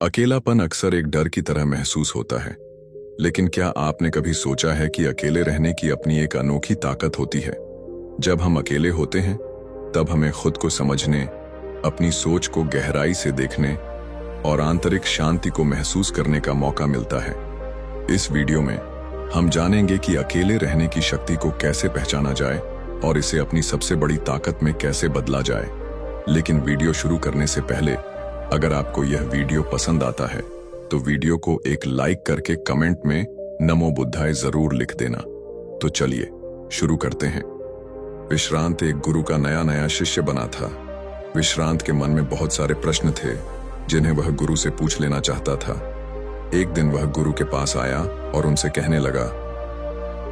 अकेलापन अक्सर एक डर की तरह महसूस होता है, लेकिन क्या आपने कभी सोचा है कि अकेले रहने की अपनी एक अनोखी ताकत होती है। जब हम अकेले होते हैं तब हमें खुद को समझने, अपनी सोच को गहराई से देखने और आंतरिक शांति को महसूस करने का मौका मिलता है। इस वीडियो में हम जानेंगे कि अकेले रहने की शक्ति को कैसे पहचाना जाए और इसे अपनी सबसे बड़ी ताकत में कैसे बदला जाए। लेकिन वीडियो शुरू करने से पहले अगर आपको यह वीडियो पसंद आता है तो वीडियो को एक लाइक करके कमेंट में नमो बुद्धाय जरूर लिख देना। तो चलिए शुरू करते हैं। विश्रांत एक गुरु का नया नया शिष्य बना था। विश्रांत के मन में बहुत सारे प्रश्न थे जिन्हें वह गुरु से पूछ लेना चाहता था। एक दिन वह गुरु के पास आया और उनसे कहने लगा,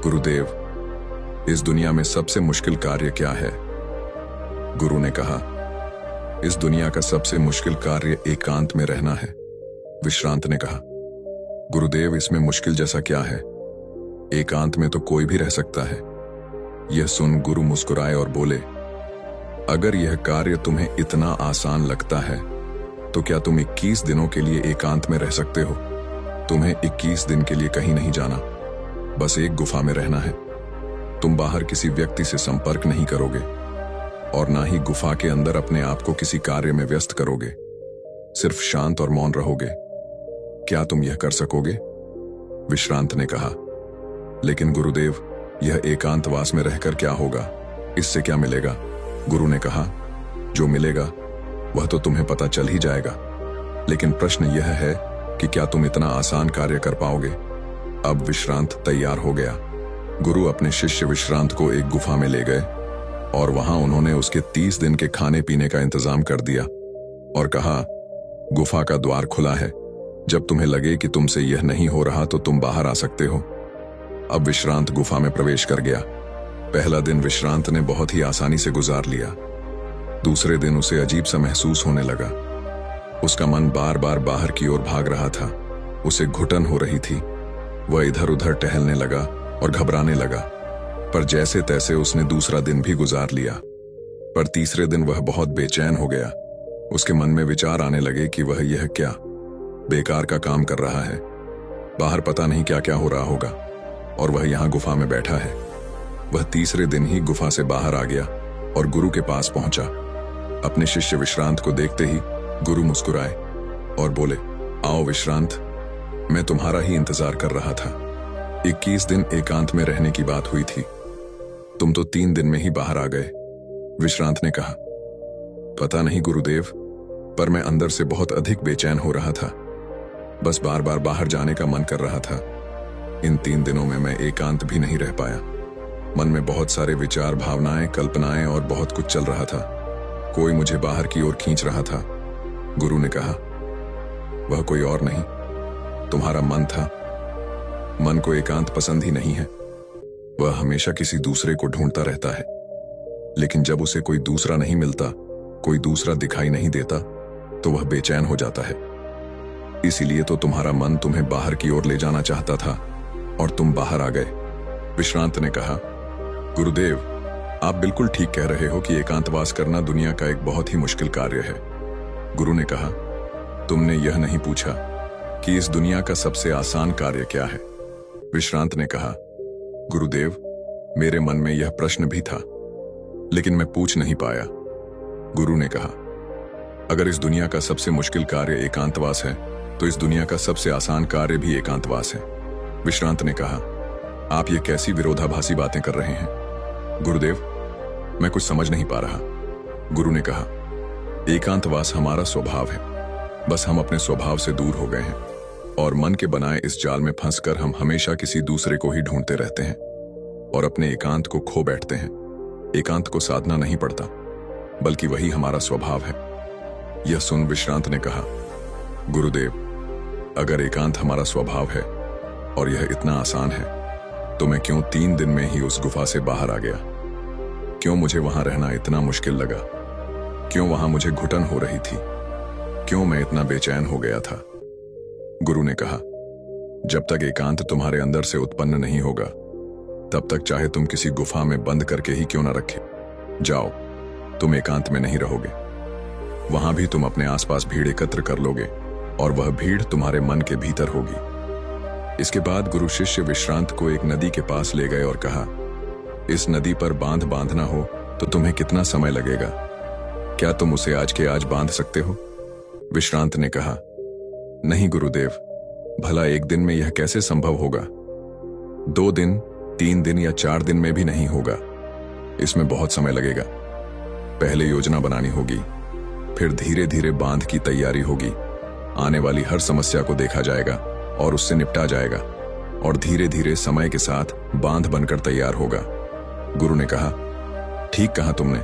गुरुदेव, इस दुनिया में सबसे मुश्किल कार्य क्या है? गुरु ने कहा, इस दुनिया का सबसे मुश्किल कार्य एकांत में रहना है। विश्रांत ने कहा, गुरुदेव, इसमें मुश्किल जैसा क्या है? एकांत में तो कोई भी रह सकता है। यह सुन गुरु मुस्कुराए और बोले, अगर यह कार्य तुम्हें इतना आसान लगता है तो क्या तुम 21 दिनों के लिए एकांत में रह सकते हो? तुम्हें 21 दिन के लिए कहीं नहीं जाना, बस एक गुफा में रहना है। तुम बाहर किसी व्यक्ति से संपर्क नहीं करोगे और ना ही गुफा के अंदर अपने आप को किसी कार्य में व्यस्त करोगे। सिर्फ शांत और मौन रहोगे। क्या तुम यह कर सकोगे? विश्रांत ने कहा, लेकिन गुरुदेव, यह एकांतवास में रहकर क्या होगा? इससे क्या मिलेगा? गुरु ने कहा, जो मिलेगा वह तो तुम्हें पता चल ही जाएगा, लेकिन प्रश्न यह है कि क्या तुम इतना आसान कार्य कर पाओगे? अब विश्रांत तैयार हो गया। गुरु अपने शिष्य विश्रांत को एक गुफा में ले गए और वहां उन्होंने उसके 30 दिन के खाने पीने का इंतजाम कर दिया और कहा, गुफा का द्वार खुला है। जब तुम्हें लगे कि तुमसे यह नहीं हो रहा तो तुम बाहर आ सकते हो। अब विश्रांत गुफा में प्रवेश कर गया। पहला दिन विश्रांत ने बहुत ही आसानी से गुजार लिया। दूसरे दिन उसे अजीब सा महसूस होने लगा। उसका मन बार बार बाहर की ओर भाग रहा था। उसे घुटन हो रही थी। वह इधर उधर टहलने लगा और घबराने लगा, पर जैसे तैसे उसने दूसरा दिन भी गुजार लिया। पर तीसरे दिन वह बहुत बेचैन हो गया। उसके मन में विचार आने लगे कि वह यह क्या बेकार का काम कर रहा है। बाहर पता नहीं क्या क्या हो रहा होगा और वह यहाँ गुफा में बैठा है। वह तीसरे दिन ही गुफा से बाहर आ गया और गुरु के पास पहुंचा। अपने शिष्य विश्रांत को देखते ही गुरु मुस्कुराए और बोले, आओ विश्रांत, मैं तुम्हारा ही इंतजार कर रहा था। 21 दिन एकांत में रहने की बात हुई थी, तुम तो 3 दिन में ही बाहर आ गए। विश्रांत ने कहा, पता नहीं गुरुदेव, पर मैं अंदर से बहुत अधिक बेचैन हो रहा था। बस बार बार बाहर जाने का मन कर रहा था। इन 3 दिनों में मैं एकांत भी नहीं रह पाया। मन में बहुत सारे विचार, भावनाएं, कल्पनाएं और बहुत कुछ चल रहा था। कोई मुझे बाहर की ओर खींच रहा था। गुरु ने कहा, वह कोई और नहीं, तुम्हारा मन था। मन को एकांत पसंद ही नहीं है। वह हमेशा किसी दूसरे को ढूंढता रहता है, लेकिन जब उसे कोई दूसरा नहीं मिलता, कोई दूसरा दिखाई नहीं देता, तो वह बेचैन हो जाता है। इसीलिए तो तुम्हारा मन तुम्हें बाहर की ओर ले जाना चाहता था और तुम बाहर आ गए। विश्रांत ने कहा, गुरुदेव, आप बिल्कुल ठीक कह रहे हो कि एकांतवास करना दुनिया का एक बहुत ही मुश्किल कार्य है। गुरु ने कहा, तुमने यह नहीं पूछा कि इस दुनिया का सबसे आसान कार्य क्या है। विश्रांत ने कहा, गुरुदेव, मेरे मन में यह प्रश्न भी था, लेकिन मैं पूछ नहीं पाया। गुरु ने कहा, अगर इस दुनिया का सबसे मुश्किल कार्य एकांतवास है तो इस दुनिया का सबसे आसान कार्य भी एकांतवास है। विश्रांत ने कहा, आप ये कैसी विरोधाभासी बातें कर रहे हैं? गुरुदेव, मैं कुछ समझ नहीं पा रहा। गुरु ने कहा, एकांतवास हमारा स्वभाव है, बस हम अपने स्वभाव से दूर हो गए हैं और मन के बनाए इस जाल में फंसकर हम हमेशा किसी दूसरे को ही ढूंढते रहते हैं और अपने एकांत को खो बैठते हैं। एकांत को साधना नहीं पड़ता, बल्कि वही हमारा स्वभाव है। यह सुन विश्रांत ने कहा, गुरुदेव, अगर एकांत हमारा स्वभाव है और यह इतना आसान है तो मैं क्यों 3 दिन में ही उस गुफा से बाहर आ गया? क्यों मुझे वहां रहना इतना मुश्किल लगा? क्यों वहां मुझे घुटन हो रही थी? क्यों मैं इतना बेचैन हो गया था? गुरु ने कहा, जब तक एकांत तुम्हारे अंदर से उत्पन्न नहीं होगा तब तक चाहे तुम किसी गुफा में बंद करके ही क्यों न रखे, जाओ, तुम एकांत में नहीं रहोगे। वहां भी तुम अपने आसपास भीड़ एकत्र कर लोगे और वह भीड़ तुम्हारे मन के भीतर होगी। इसके बाद गुरु शिष्य विश्रांत को एक नदी के पास ले गए और कहा, इस नदी पर बांध बांधना हो तो तुम्हें कितना समय लगेगा? क्या तुम उसे आज के आज बांध सकते हो? विश्रांत ने कहा, नहीं गुरुदेव, भला एक दिन में यह कैसे संभव होगा? 2 दिन, 3 दिन या 4 दिन में भी नहीं होगा। इसमें बहुत समय लगेगा। पहले योजना बनानी होगी, फिर धीरे धीरे बांध की तैयारी होगी। आने वाली हर समस्या को देखा जाएगा और उससे निपटा जाएगा, और धीरे धीरे समय के साथ बांध बनकर तैयार होगा। गुरु ने कहा, ठीक कहा तुमने,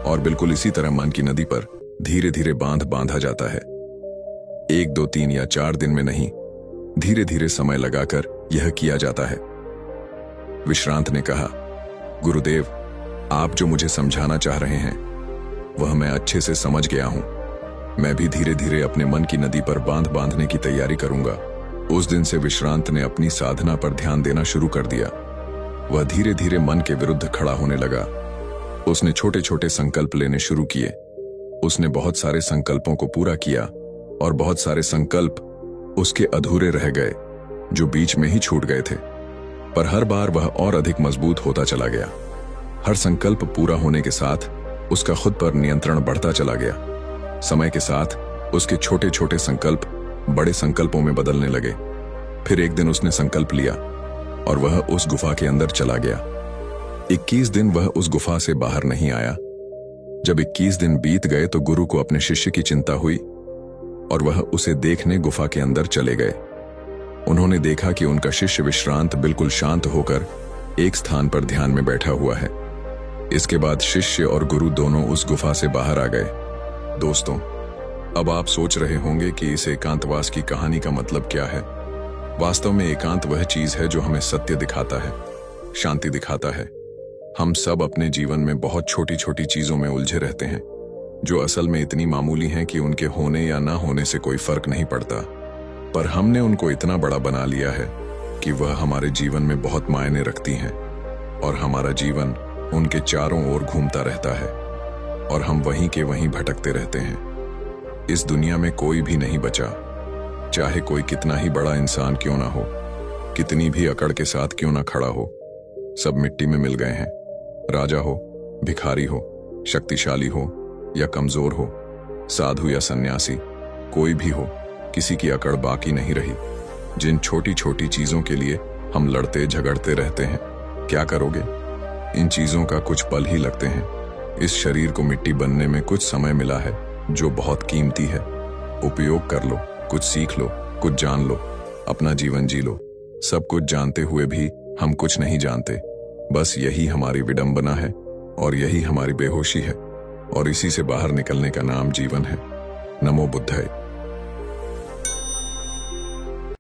और बिल्कुल इसी तरह मन की नदी पर धीरे धीरे बांध बांधा जाता है। 1, 2, 3 या 4 दिन में नहीं, धीरे धीरे समय लगाकर यह किया जाता है। विश्रांत ने कहा, गुरुदेव, आप जो मुझे समझाना चाह रहे हैं वह मैं अच्छे से समझ गया हूं। मैं भी धीरे धीरे अपने मन की नदी पर बांध बांधने की तैयारी करूंगा। उस दिन से विश्रांत ने अपनी साधना पर ध्यान देना शुरू कर दिया। वह धीरे धीरे मन के विरुद्ध खड़ा होने लगा। उसने छोटे छोटे संकल्प लेने शुरू किए। उसने बहुत सारे संकल्पों को पूरा किया और बहुत सारे संकल्प उसके अधूरे रह गए जो बीच में ही छूट गए थे। पर हर बार वह और अधिक मजबूत होता चला गया। हर संकल्प पूरा होने के साथ उसका खुद पर नियंत्रण बढ़ता चला गया। समय के साथ उसके छोटे छोटे संकल्प बड़े संकल्पों में बदलने लगे। फिर एक दिन उसने संकल्प लिया और वह उस गुफा के अंदर चला गया। 21 दिन वह उस गुफा से बाहर नहीं आया। जब 21 दिन बीत गए तो गुरु को अपने शिष्य की चिंता हुई और वह उसे देखने गुफा के अंदर चले गए। उन्होंने देखा कि उनका शिष्य विश्रांत बिल्कुल शांत होकर एक स्थान पर ध्यान में बैठा हुआ है। इसके बाद शिष्य और गुरु दोनों उस गुफा से बाहर आ गए। दोस्तों, अब आप सोच रहे होंगे कि इस एकांतवास की कहानी का मतलब क्या है। वास्तव में एकांत वह चीज है जो हमें सत्य दिखाता है, शांति दिखाता है। हम सब अपने जीवन में बहुत छोटी छोटी चीजों में उलझे रहते हैं जो असल में इतनी मामूली हैं कि उनके होने या ना होने से कोई फर्क नहीं पड़ता, पर हमने उनको इतना बड़ा बना लिया है कि वह हमारे जीवन में बहुत मायने रखती हैं और हमारा जीवन उनके चारों ओर घूमता रहता है और हम वहीं के वहीं भटकते रहते हैं। इस दुनिया में कोई भी नहीं बचा, चाहे कोई कितना ही बड़ा इंसान क्यों ना हो, कितनी भी अकड़ के साथ क्यों ना खड़ा हो, सब मिट्टी में मिल गए हैं। राजा हो, भिखारी हो, शक्तिशाली हो या कमजोर हो, साधु या सन्यासी, कोई भी हो, किसी की अकड़ बाकी नहीं रही। जिन छोटी छोटी चीजों के लिए हम लड़ते झगड़ते रहते हैं, क्या करोगे? इन चीजों का कुछ पल ही लगते हैं। इस शरीर को मिट्टी बनने में कुछ समय मिला है जो बहुत कीमती है। उपयोग कर लो, कुछ सीख लो, कुछ जान लो, अपना जीवन जी लो। सब कुछ जानते हुए भी हम कुछ नहीं जानते। बस यही हमारी विडंबना है और यही हमारी बेहोशी है, और इसी से बाहर निकलने का नाम जीवन है। नमो बुद्धाय।